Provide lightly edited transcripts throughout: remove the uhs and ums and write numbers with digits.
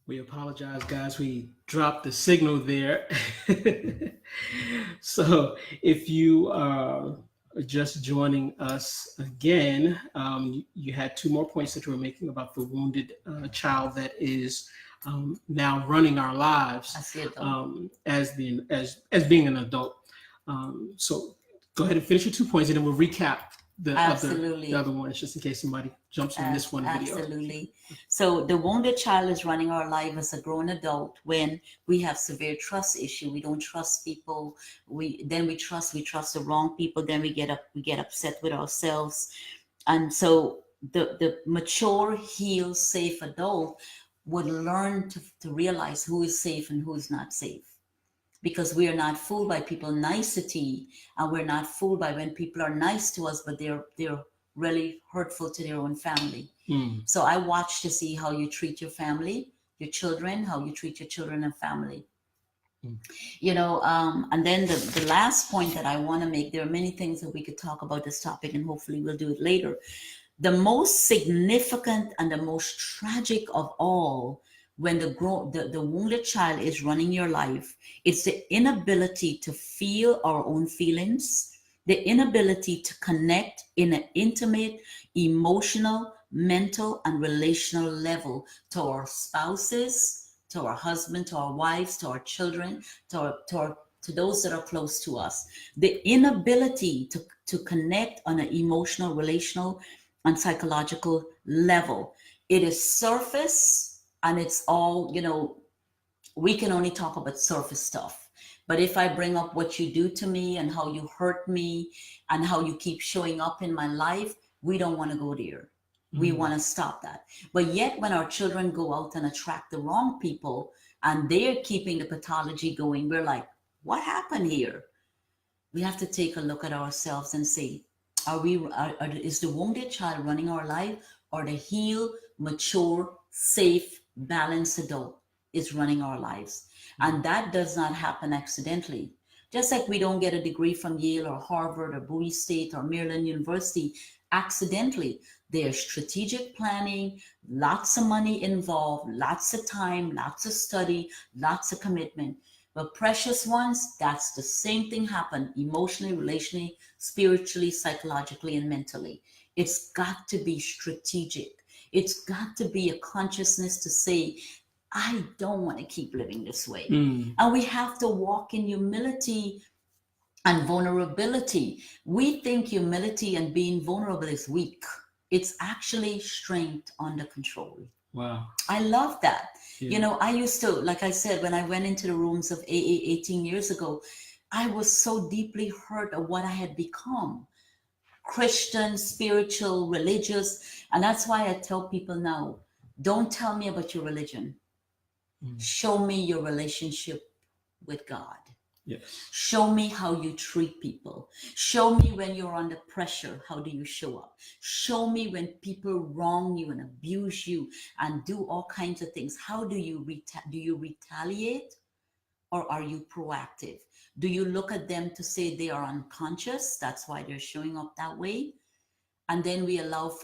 We apologize, guys. We dropped the signal there. So, if you are just joining us again, you had two more points that you were making about the wounded child that is now running our lives As the adult. as being an adult. So, go ahead and finish your 2 points, and then we'll recap the Absolutely. other ones just in case somebody jumps on this one video. Absolutely. So the wounded child is running our life as a grown adult when we have severe trust issue. We don't trust people. We trust the wrong people. Then we get upset with ourselves. And so the mature, healed, safe adult would learn to realize who is safe and who is not safe, because we are not fooled by people nicety, and we're not fooled by when people are nice to us but they're really hurtful to their own family. So I watch to see how you treat your family, your children, how you treat your children and family. And then the last point that I want to make, there are many things that we could talk about this topic, and hopefully we'll do it later. The most significant and the most tragic of all, when the wounded child is running your life, it's the inability to feel our own feelings, the inability to connect in an intimate, emotional, mental, and relational level to our spouses, to our husband, to our wives, to our children, to those that are close to us. The inability to connect on an emotional, relational, and psychological level. It is surface, and it's all, we can only talk about surface stuff. But if I bring up what you do to me and how you hurt me and how you keep showing up in my life, we don't want to go there. We want to stop that. But yet, when our children go out and attract the wrong people and they're keeping the pathology going, we're like, what happened here? We have to take a look at ourselves and say, is the wounded child running our life, or the healed, mature, safe, balanced adult is running our lives? And that does not happen accidentally. Just like we don't get a degree from Yale or Harvard or Bowie State or Maryland University accidentally. There's strategic planning, lots of money involved, lots of time, lots of study, lots of commitment. But precious ones, that's the same thing happen emotionally, relationally, spiritually, psychologically, and mentally. It's got to be strategic. It's got to be a consciousness to say, I don't want to keep living this way. And we have to walk in humility and vulnerability. We think humility and being vulnerable is weak. It's actually strength under control. Wow. I love that. I used to, like I said, when I went into the rooms of AA 18 years ago, I was so deeply hurt of what I had become. Christian, spiritual, religious. And that's why I tell people now, don't tell me about your religion. Show me your relationship with God. Yes. Show me how you treat people. Show me when you're under pressure, how do you show up? Show me when people wrong you and abuse you and do all kinds of things. How do you retaliate, or are you proactive? Do you look at them to say they are unconscious? That's why they're showing up that way. And then we allow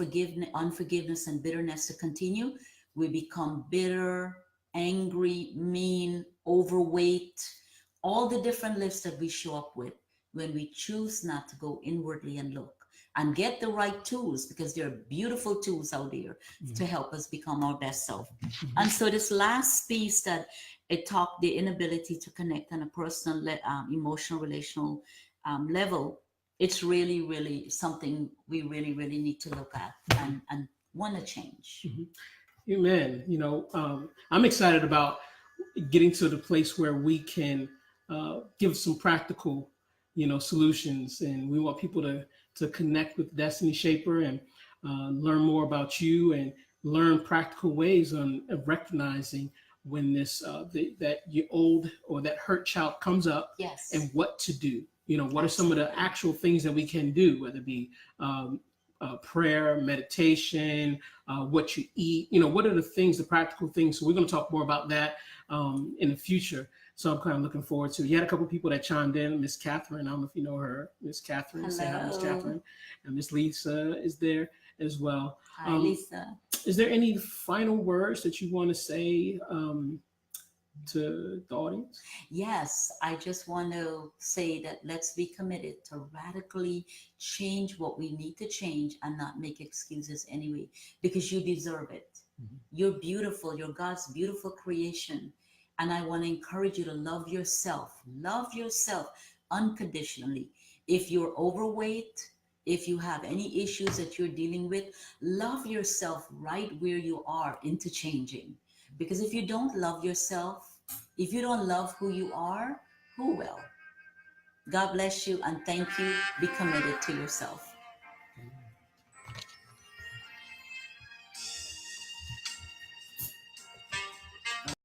unforgiveness and bitterness to continue. We become bitter, angry, mean, overweight, all the different lists that we show up with when we choose not to go inwardly and look and get the right tools, because there are beautiful tools out there to help us become our best self. And so this last piece that it talked, the inability to connect on a personal, emotional, relational level, it's really, really something we really, really need to look at and want to change. Amen. I'm excited about getting to the place where we can give some practical, solutions, and we want people to connect with Destiny Shaper and learn more about you and learn practical ways of recognizing when that your old or that hurt child comes up. Yes. And what to do. What are some of the actual things that we can do, whether it be prayer, meditation, what you eat, what are the practical things. So we're going to talk more about that in the future. So I'm kind of looking forward to. You had a couple of people that chimed in. Miss Catherine, I don't know if you know her. Miss Catherine, hello. Say hi, Miss Catherine. And Miss Lisa is there as well. Hi, Lisa. Is there any final words that you want to say to the audience? Yes, I just want to say that let's be committed to radically change what we need to change and not make excuses anyway, because you deserve it. You're beautiful, you're God's beautiful creation. And I want to encourage you to love yourself unconditionally. If you're overweight, if you have any issues that you're dealing with, love yourself right where you are into changing. Because if you don't love yourself, if you don't love who you are, who will? God bless you and thank you. Be committed to yourself.